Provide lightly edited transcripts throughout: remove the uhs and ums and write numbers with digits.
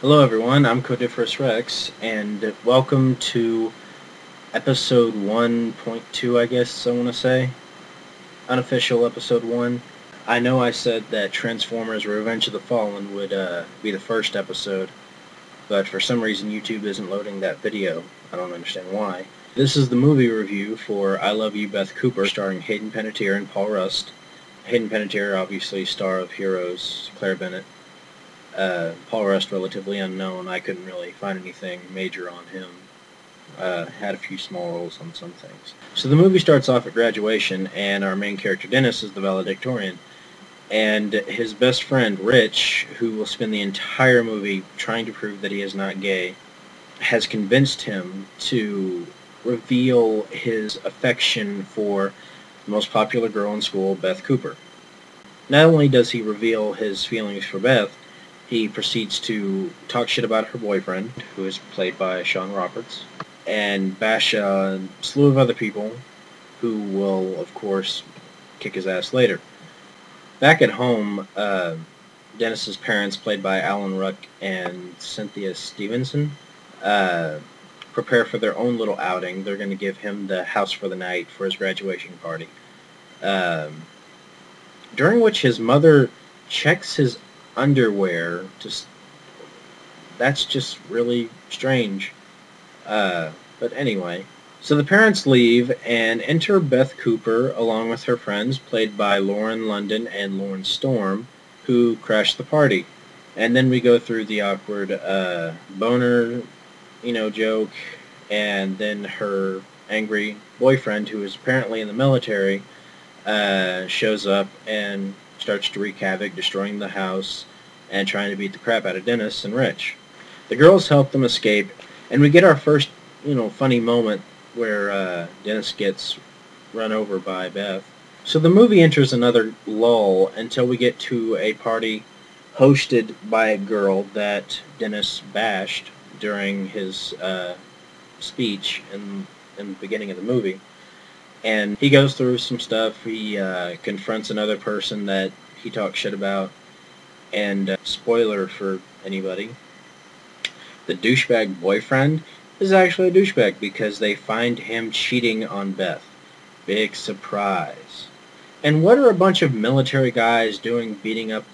Hello everyone, I'm Codiferous Rex, and welcome to episode 1.2, I guess I want to say. Unofficial episode 1. I know I said that Transformers Revenge of the Fallen would be the first episode, but for some reason YouTube isn't loading that video. I don't understand why. This is the movie review for I Love You, Beth Cooper, starring Hayden Panettiere and Paul Rust. Hayden Panettiere, obviously star of Heroes, Claire Bennett. Paul Rust, relatively unknown. I couldn't really find anything major on him. Had a few small roles on some things. So the movie starts off at graduation, and our main character, Dennis, is the valedictorian. And his best friend, Rich, who will spend the entire movie trying to prove that he is not gay, has convinced him to reveal his affection for the most popular girl in school, Beth Cooper. Not only does he reveal his feelings for Beth, he proceeds to talk shit about her boyfriend, who is played by Sean Roberts, and bash a slew of other people who will, of course, kick his ass later. Back at home, Dennis's parents, played by Alan Ruck and Cynthia Stevenson, prepare for their own little outing. They're going to give him the house for the night for his graduation party, during which his mother checks his underwear. That's just really strange. But anyway, so the parents leave and enter Beth Cooper along with her friends, played by Lauren London and Lauren Storm, who crash the party. And then we go through the awkward boner, joke, and then her angry boyfriend, who is apparently in the military, shows up and starts to wreak havoc, destroying the house and trying to beat the crap out of Dennis and Rich. The girls help them escape, and we get our first, funny moment where Dennis gets run over by Beth. So the movie enters another lull until we get to a party hosted by a girl that Dennis bashed during his speech in the beginning of the movie. And he goes through some stuff. He confronts another person that he talks shit about. And spoiler for anybody, the douchebag boyfriend is actually a douchebag because they find him cheating on Beth. Big surprise. And what are a bunch of military guys doing beating up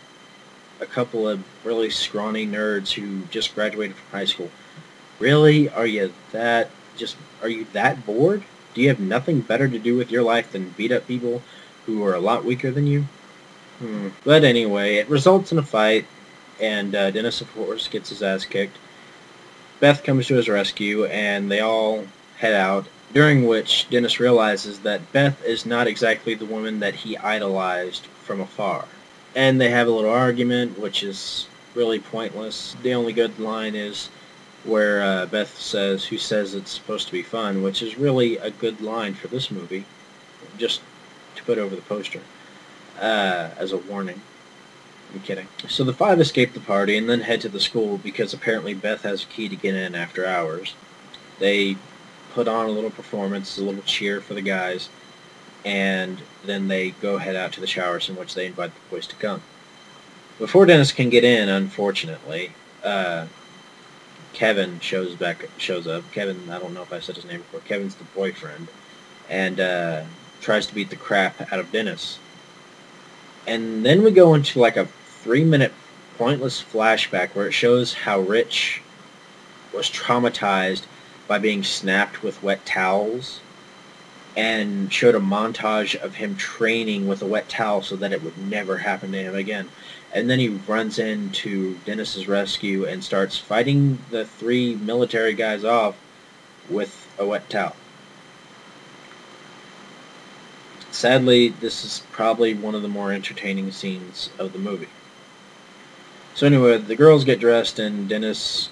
a couple of really scrawny nerds who just graduated from high school? Really? Are you that bored? Do you have nothing better to do with your life than beat up people who are a lot weaker than you? But anyway, it results in a fight, and Dennis, of course, gets his ass kicked. Beth comes to his rescue, and they all head out, during which Dennis realizes that Beth is not exactly the woman that he idolized from afar. And they have a little argument, which is really pointless. The only good line is where Beth says, "Who says it's supposed to be fun?" which is really a good line for this movie, just to put over the poster, as a warning. I'm kidding. So the five escape the party and then head to the school because apparently Beth has a key to get in after hours. They put on a little performance, a little cheer for the guys, and then they go head out to the showers, in which they invite the boys to come. Before Dennis can get in, unfortunately, Kevin shows up. Kevin, I don't know if I said his name before. Kevin's the boyfriend, and tries to beat the crap out of Dennis. And then we go into like a 3-minute pointless flashback where it shows how Rich was traumatized by being snapped with wet towels, and showed a montage of him training with a wet towel so that it would never happen to him again. And then he runs into Dennis's rescue and starts fighting the 3 military guys off with a wet towel. Sadly, this is probably one of the more entertaining scenes of the movie. So anyway, the girls get dressed, and Dennis,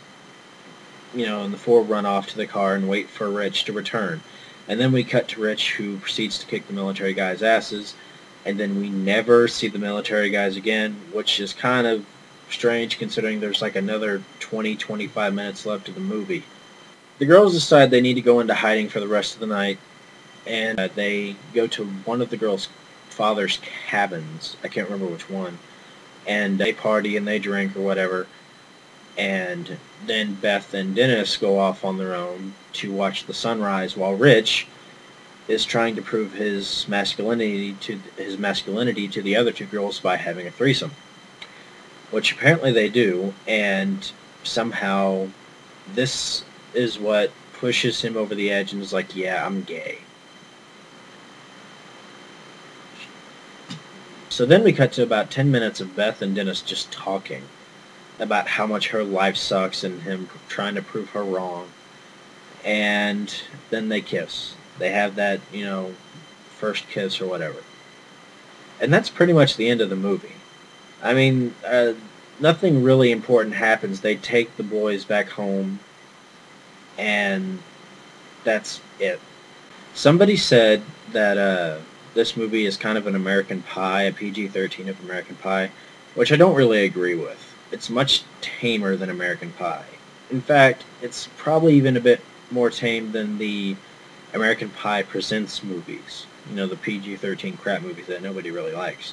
and the 4 run off to the car and wait for Rich to return. And then we cut to Rich, who proceeds to kick the military guys' asses, and then we never see the military guys again, which is kind of strange considering there's like another 20-25 minutes left of the movie. The girls decide they need to go into hiding for the rest of the night, and they go to one of the girls' father's cabins. I can't remember which one. And they party and they drink or whatever. And then Beth and Dennis go off on their own to watch the sunrise while Rich is trying to prove his masculinity to the other two girls by having a threesome, which apparently they do, and somehow this is what pushes him over the edge and is like, yeah, I'm gay. So then we cut to about 10 minutes of Beth and Dennis just talking about how much her life sucks and him trying to prove her wrong. And then they kiss. They have that, first kiss or whatever. And that's pretty much the end of the movie. I mean, nothing really important happens. They take the boys back home, and that's it. Somebody said that this movie is kind of an American Pie, a PG-13 of American Pie, which I don't really agree with. It's much tamer than American Pie. In fact, it's probably even a bit more tame than the American Pie Presents movies. The PG-13 crap movies that nobody really likes.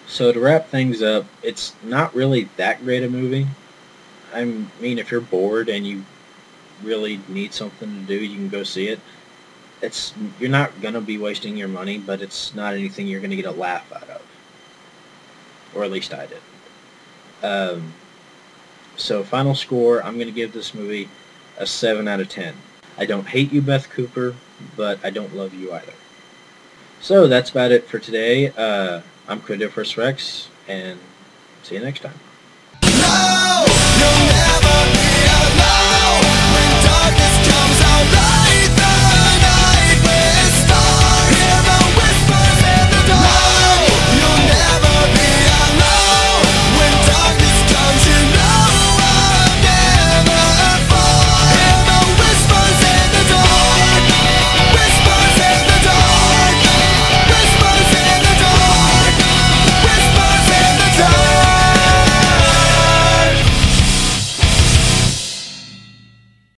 So to wrap things up, it's not really that great a movie. I mean, if you're bored and you really need something to do, you can go see it. You're not going to be wasting your money, but it's not anything you're going to get a laugh out of. Or at least I did. So final score, I'm going to give this movie a 7 out of 10. I don't hate you, Beth Cooper, but I don't love you either. So that's about it for today. I'm Codiferous Rex, and see you next time.